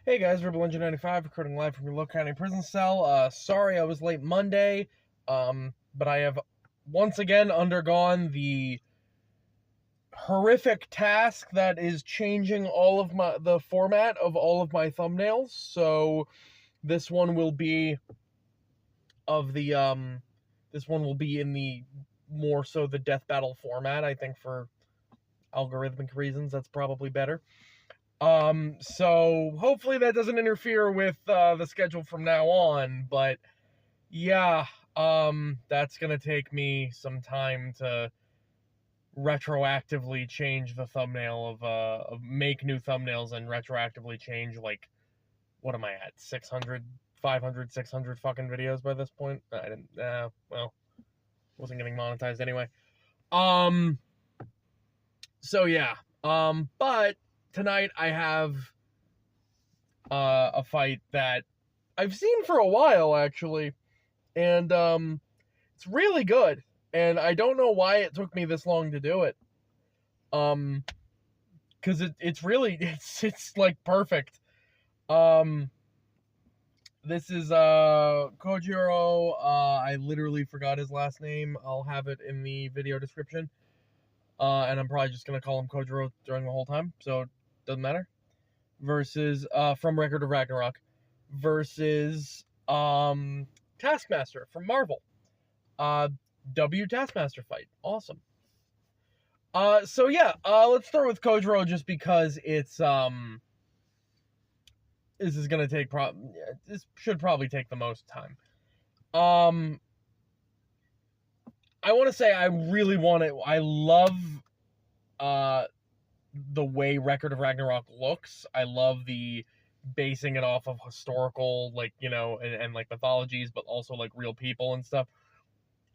Hey guys, Rebel Engine 95, recording live from your local county prison cell. Sorry I was late Monday, but I have once again undergone the horrific task that is changing the format of all of my thumbnails. So this one will be this one will be in the more so the death battle format. I think for algorithmic reasons that's probably better. So hopefully that doesn't interfere with the schedule from now on, but yeah, that's gonna take me some time to retroactively change the thumbnail of make new thumbnails and retroactively change, like, what am I at, 600, 500, 600 fucking videos by this point? I didn't, well, wasn't getting monetized anyway. So yeah, but tonight I have a fight that I've seen for a while, actually, and it's really good, and I don't know why it took me this long to do it, because it's really, it's like perfect. This is Kojiro, I literally forgot his last name. I'll have it in the video description, and I'm probably just gonna call him Kojiro during the whole time, so it doesn't matter. Versus from Record of Ragnarok versus Taskmaster from Marvel. W Taskmaster fight. Awesome. So yeah, let's start with Kojiro just because it's this is gonna take this should probably take the most time. I want to say I love the way Record of Ragnarok looks. I love the basing it off of historical, like, and like mythologies, but also like real people and stuff.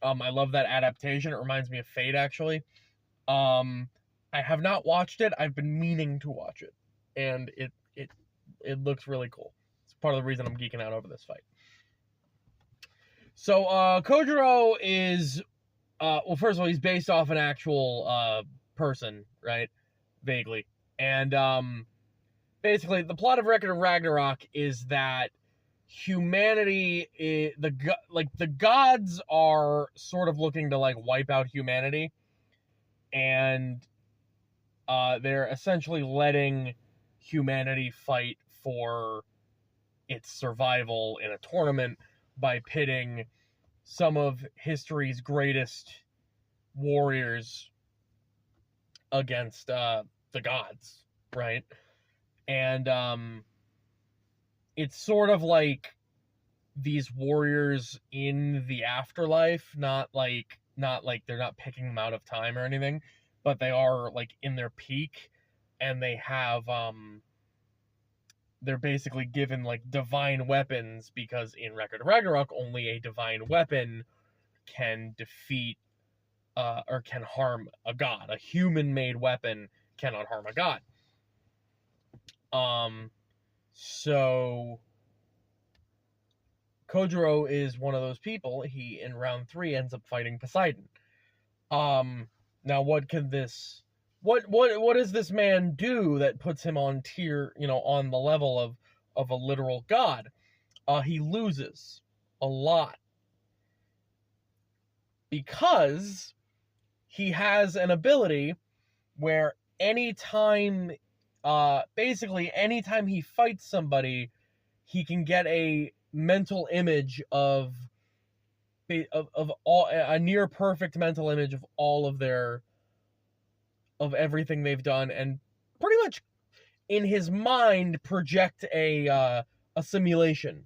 I love that adaptation. It reminds me of Fate, actually. I have not watched it. I've been meaning to watch it, and it looks really cool. It's part of the reason I'm geeking out over this fight. So Kojiro is well, first of all, he's based off an actual person, right? Vaguely. And basically the plot of Record of Ragnarok is that humanity the gods are sort of looking to like wipe out humanity, and they're essentially letting humanity fight for its survival in a tournament by pitting some of history's greatest warriors against the gods, right? And it's sort of like these warriors in the afterlife, not like they're not picking them out of time or anything, but they are like in their peak, and they have they're basically given like divine weapons, because in Record of Ragnarok only a divine weapon can defeat or can harm a god. A human-made weapon cannot harm a god. So Kojiro is one of those people. He, in round 3, ends up fighting Poseidon. Now what does this man do that puts him on tier, on the level of a literal god? He loses a lot, because he has an ability where anytime he fights somebody, he can get a mental image of a near perfect mental image of all of everything they've done, and pretty much in his mind project a simulation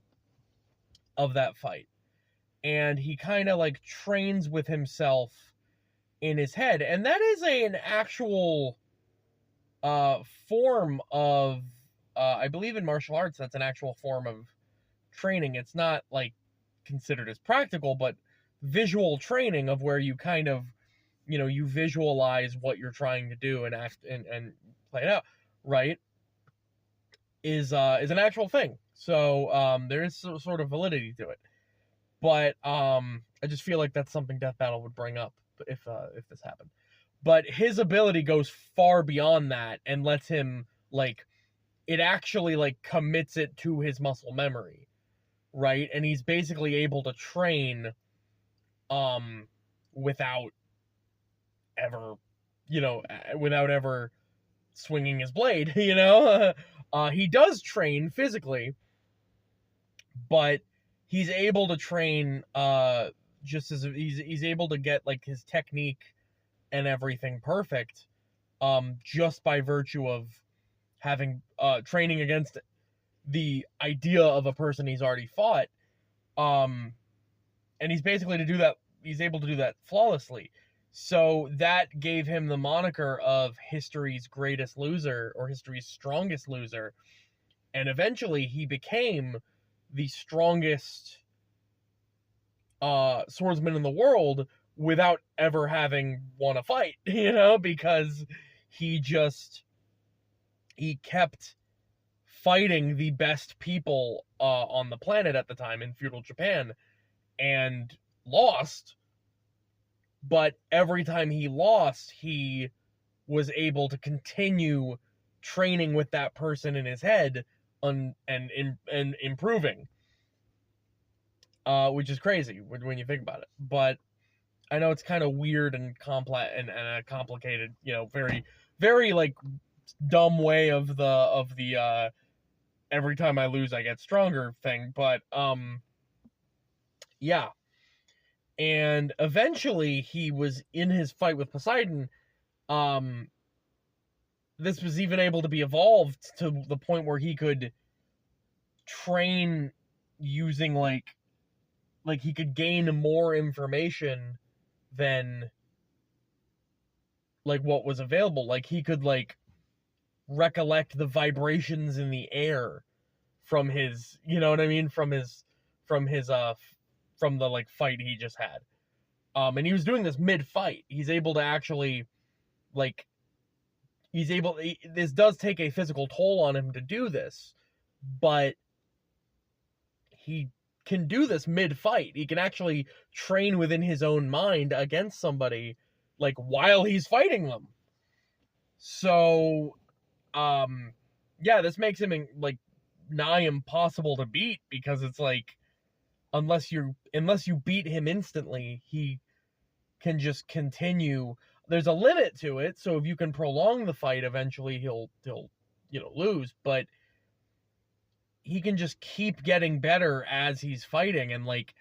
of that fight. And he kind of like trains with himself in his head, and that is an actual form of I believe in martial arts that's an actual form of training. It's not like considered as practical, but visual training, of where you kind of you visualize what you're trying to do and act and play it out, right, is an actual thing. So there is sort of validity to it. But I just feel like that's something Death Battle would bring up if this happened. But his ability goes far beyond that and lets him like it actually like commits it to his muscle memory, right? And he's basically able to train without ever, without ever swinging his blade, he does train physically, but he's able to train just as he's able to get like his technique and everything perfect just by virtue of having training against the idea of a person he's already fought, and he's basically he's able to do that flawlessly. So that gave him the moniker of history's greatest loser or history's strongest loser, and eventually he became the strongest swordsman in the world without ever having won a fight, because he kept fighting the best people on the planet at the time in feudal Japan and lost. But every time he lost, he was able to continue training with that person in his head and improving, which is crazy when you think about it. But I know it's kind of weird and complex and a complicated, very, very like dumb way of the every time I lose I get stronger thing. But yeah. And eventually he was in his fight with Poseidon. This was even able to be evolved to the point where he could train using like he could gain more information than like what was available. Like he could like recollect the vibrations in the air from his, from the like fight he just had. And he was doing this mid-fight. He's able to actually like this does take a physical toll on him to do this, but he can do this mid-fight. He can actually train within his own mind against somebody like while he's fighting them. So yeah, this makes him like nigh impossible to beat, because it's like unless you beat him instantly, he can just continue. There's a limit to it, so if you can prolong the fight, eventually he'll lose, but he can just keep getting better as he's fighting. And like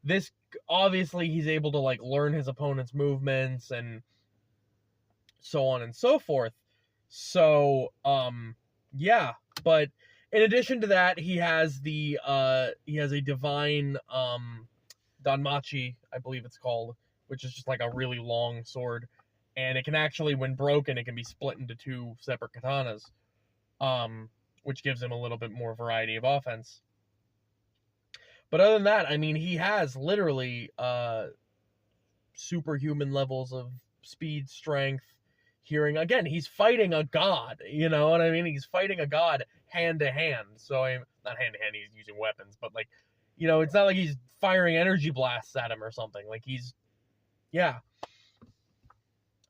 this, obviously he's able to like learn his opponent's movements and so on and so forth. So yeah, but in addition to that, he has a divine Danmachi, I believe it's called, which is just like a really long sword, and it can actually, when broken, it can be split into two separate katanas, which gives him a little bit more variety of offense. But other than that, I mean, he has literally superhuman levels of speed, strength, hearing. Again, he's fighting a god, you know what I mean? He's fighting a god hand to hand. So not hand to hand, he's using weapons, but like, it's not like he's firing energy blasts at him or something. Like yeah.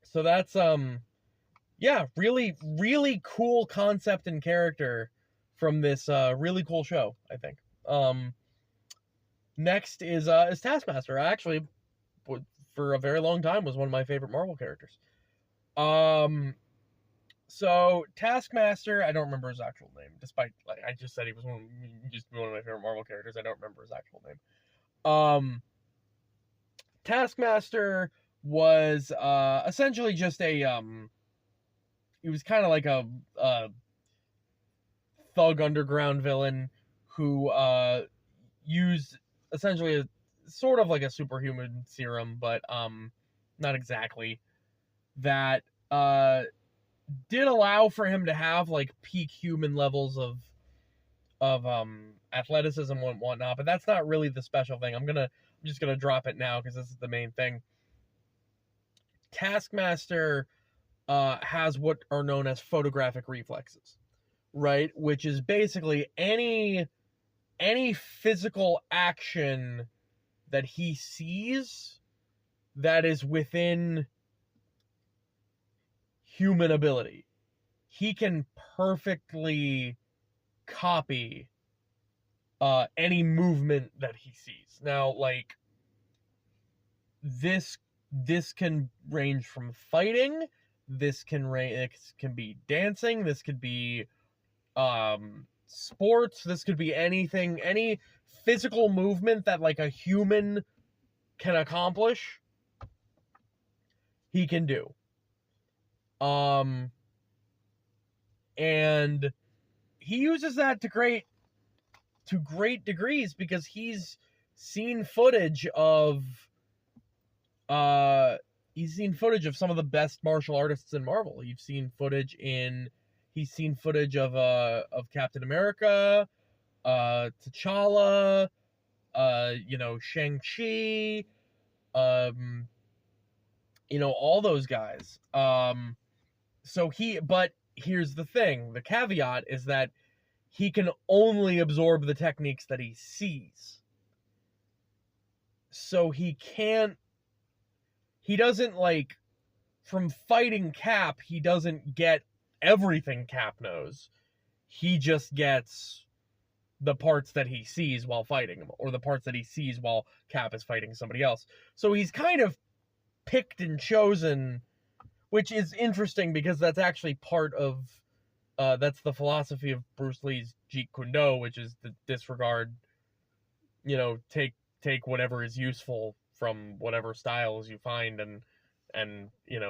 So that's yeah, really, really cool concept and character from this really cool show, I think. Next is Taskmaster. Actually, for a very long time, was one of my favorite Marvel characters. So Taskmaster, I don't remember his actual name, despite like I just said he was one of my favorite Marvel characters. I don't remember his actual name. Taskmaster was essentially just a he was kind of like a thug underground villain who used essentially a sort of like a superhuman serum, but not exactly, that did allow for him to have like peak human levels of athleticism and whatnot, but that's not really the special thing. I'm just gonna drop it now because this is the main thing. Taskmaster has what are known as photographic reflexes, right? Which is basically any physical action that he sees that is within human ability, he can perfectly copy any movement that he sees. Now, like, this can range from fighting, it can be dancing, this could be sports, this could be anything, any physical movement that like a human can accomplish, he can do. And he uses that to great degrees, because he's seen footage of some of the best martial artists in Marvel. He's seen footage of Captain America, T'Challa, Shang-Chi, all those guys. But here's the thing, the caveat is that he can only absorb the techniques that he sees. So he doesn't, like, from fighting Cap, he doesn't get everything Cap knows. He just gets the parts that he sees while fighting him, or the parts that he sees while Cap is fighting somebody else. So he's kind of picked and chosen, which is interesting because that's actually part of, that's the philosophy of Bruce Lee's Jeet Kune Do, which is the disregard, take whatever is useful from whatever styles you find and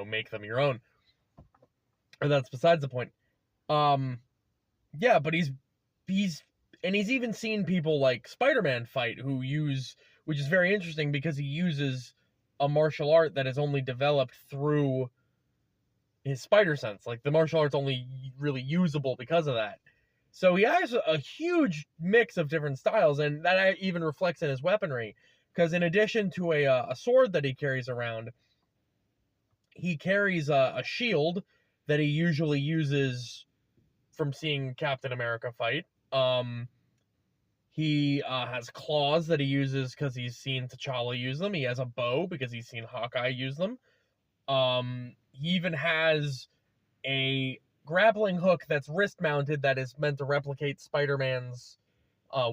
make them your own. Or that's besides the point. Yeah, but he's even seen people like Spider-Man fight which is very interesting because he uses a martial art that is only developed through his spider sense. Like, the martial art's only really usable because of that. So he has a huge mix of different styles, and that even reflects in his weaponry. Because in addition to a sword that he carries around, he carries a shield that he usually uses from seeing Captain America fight. He has claws that he uses because he's seen T'Challa use them. He has a bow because he's seen Hawkeye use them. He even has a grappling hook that's wrist-mounted that is meant to replicate Spider-Man's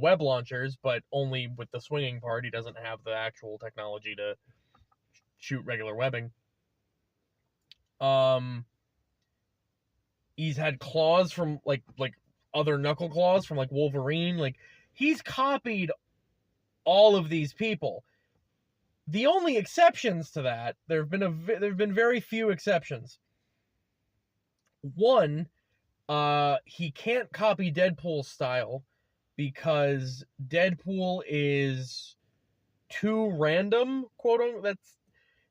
web launchers, but only with the swinging part. He doesn't have the actual technology to shoot regular webbing. He's had claws from like other knuckle claws from like Wolverine. Like, he's copied all of these people. The only exceptions to that, there have been very few exceptions. One, he can't copy Deadpool's style because Deadpool is too random, quote unquote.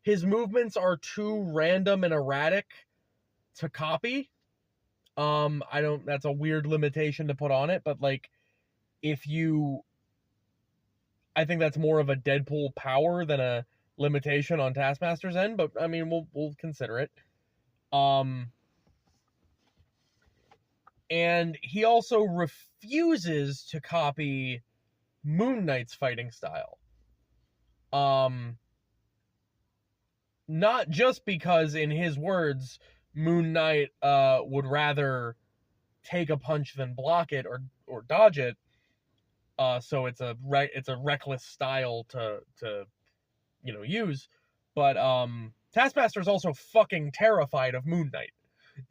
His movements are too random and erratic to copy. That's a weird limitation to put on it, but like, I think that's more of a Deadpool power than a limitation on Taskmaster's end, but I mean, we'll consider it. And he also refuses to copy Moon Knight's fighting style. Not just because, in his words, Moon Knight would rather take a punch than block it or dodge it. So it's a reckless style to use. But Taskmaster is also fucking terrified of Moon Knight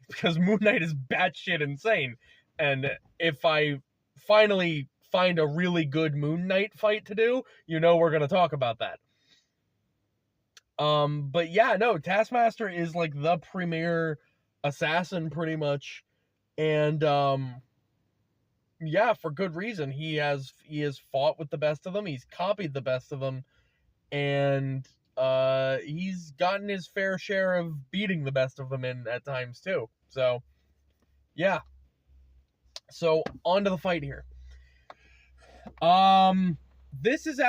because Moon Knight is batshit insane. And if I finally find a really good Moon Knight fight to do, we're gonna talk about that. But yeah, no, Taskmaster is like the premier assassin pretty much. And yeah, for good reason. He has fought with the best of them. He's copied the best of them, and he's gotten his fair share of beating the best of them at times too. So yeah. So on to the fight here. This is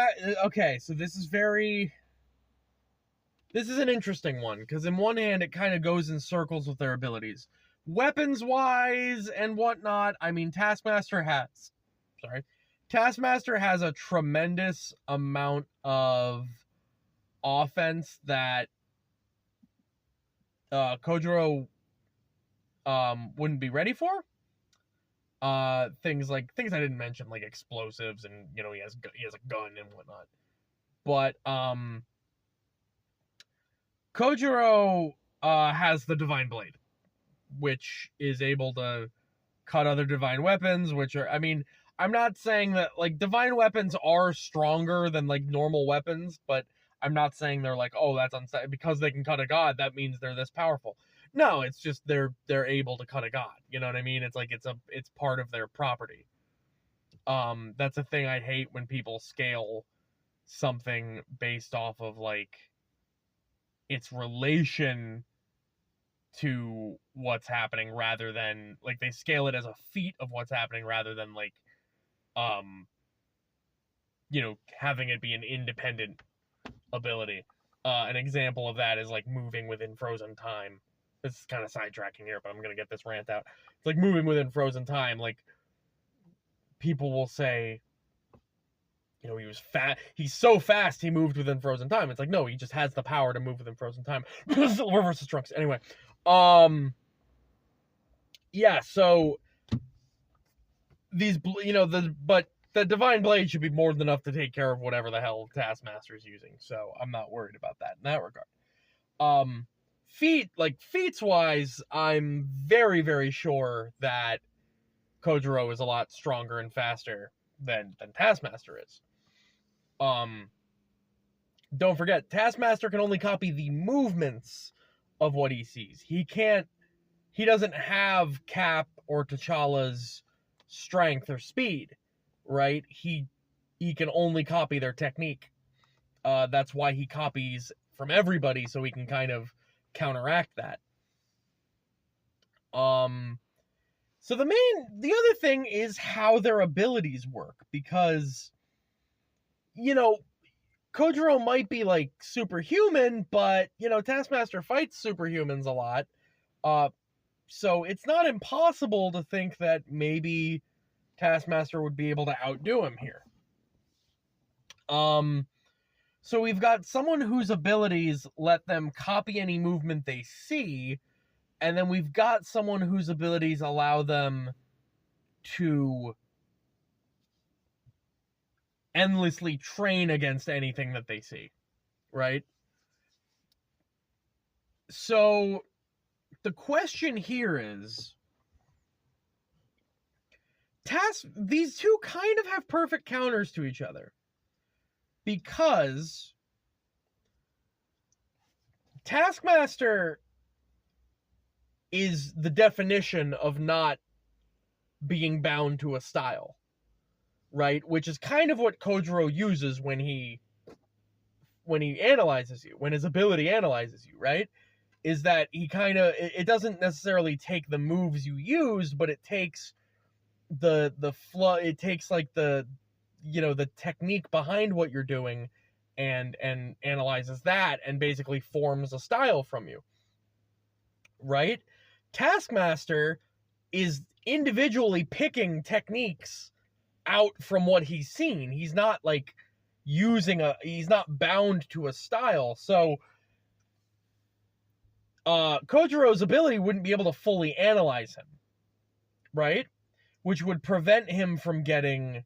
an interesting one, because in one hand it kind of goes in circles with their abilities. Weapons wise and whatnot, I mean, Taskmaster has a tremendous amount of offense that Kojiro wouldn't be ready for. things I didn't mention, like explosives, and he has a gun and whatnot. But Kojiro has the Divine Blade, which is able to cut other divine weapons, which are, I mean, I'm not saying that, like, divine weapons are stronger than, like, normal weapons, but I'm not saying they're like, oh, that's because they can cut a god, that means they're this powerful. No, it's just they're able to cut a god. You know what I mean? It's like it's part of their property. That's a thing I hate when people scale something based off of, like, its relation to what's happening, rather than, like, they scale it as a feat of what's happening rather than, like, having it be an independent ability. An example of that is, like, moving within frozen time. This is kind of sidetracking here, but I'm gonna get this rant out. It's like moving within frozen time. Like, people will say, he was fast. He's so fast he moved within frozen time. It's like, no, he just has the power to move within frozen time. Silver versus Trunks. Anyway, yeah. So but the Divine Blade should be more than enough to take care of whatever the hell Taskmaster is using. So I'm not worried about that in that regard. Feats wise, I'm very, very sure that Kojiro is a lot stronger and faster than Taskmaster is. Don't forget, Taskmaster can only copy the movements of what he sees. He doesn't have Cap or T'Challa's strength or speed, right? He can only copy their technique. That's why he copies from everybody, so he can kind of counteract that. So the other thing is how their abilities work, because, Kojiro might be, like, superhuman, but, Taskmaster fights superhumans a lot. So it's not impossible to think that maybe Taskmaster would be able to outdo him here. So we've got someone whose abilities let them copy any movement they see, and then we've got someone whose abilities allow them to endlessly train against anything that they see, right? So the question here is, these two kind of have perfect counters to each other, because Taskmaster is the definition of not being bound to a style, right? Which is kind of what Kojiro uses when he analyzes you, when his ability analyzes you, right? Is that he kind of, it doesn't necessarily take the moves you used, but it takes the flow, it takes, like, the technique behind what you're doing, and analyzes that, and basically forms a style from you, right? Taskmaster is individually picking techniques out from what he's seen. He's not, like, he's not bound to a style. So Kojiro's ability wouldn't be able to fully analyze him, right? Which would prevent him from getting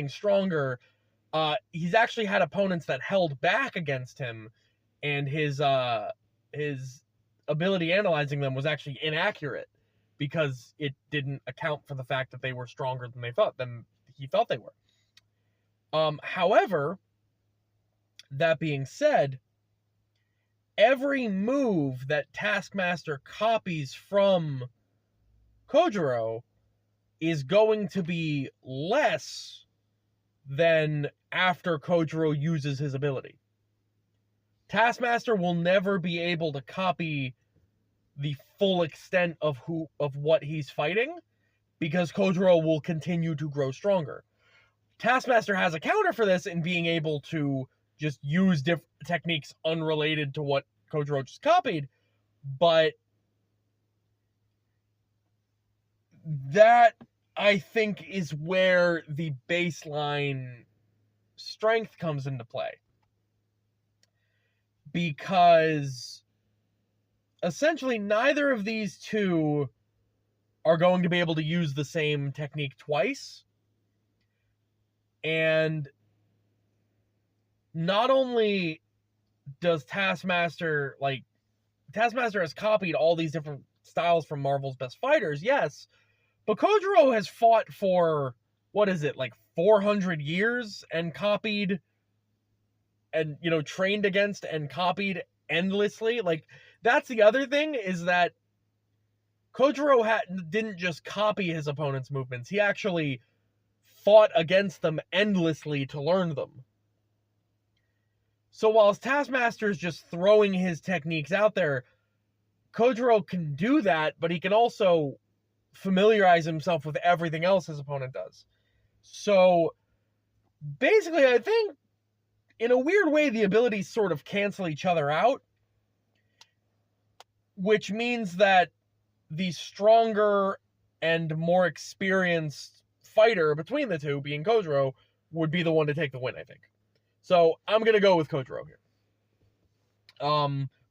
stronger. He's actually had opponents that held back against him, and his ability analyzing them was actually inaccurate, because it didn't account for the fact that they were stronger than he thought they were. However, that being said, every move that Taskmaster copies from Kojiro is going to be less than after Kojiro uses his ability. Taskmaster will never be able to copy the full extent of what he's fighting, because Kojiro will continue to grow stronger. Taskmaster has a counter for this in being able to just use different techniques unrelated to what Kojiro just copied, but that, I think, is where the baseline strength comes into play. Because essentially neither of these two are going to be able to use the same technique twice. And not only does Taskmaster has copied all these different styles from Marvel's best fighters, yes, but Kojiro has fought for, 400 years and copied and, trained against and copied endlessly. That's the other thing, is that Kojiro didn't just copy his opponent's movements. He actually fought against them endlessly to learn them. So whilst Taskmaster is just throwing his techniques out there, Kojiro can do that, but he can also familiarize himself with everything else his opponent does. So basically, I think, in a weird way, the abilities sort of cancel each other out, which means that the stronger and more experienced fighter between the two, being Kojiro, would be the one to take the win, I think. So I'm going to go with Kojiro here.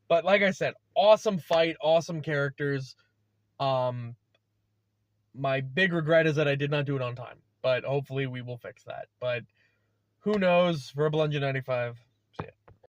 But like I said, awesome fight, awesome characters. My big regret is that I did not do it on time, but hopefully we will fix that. But who knows? Rebel Engine 95.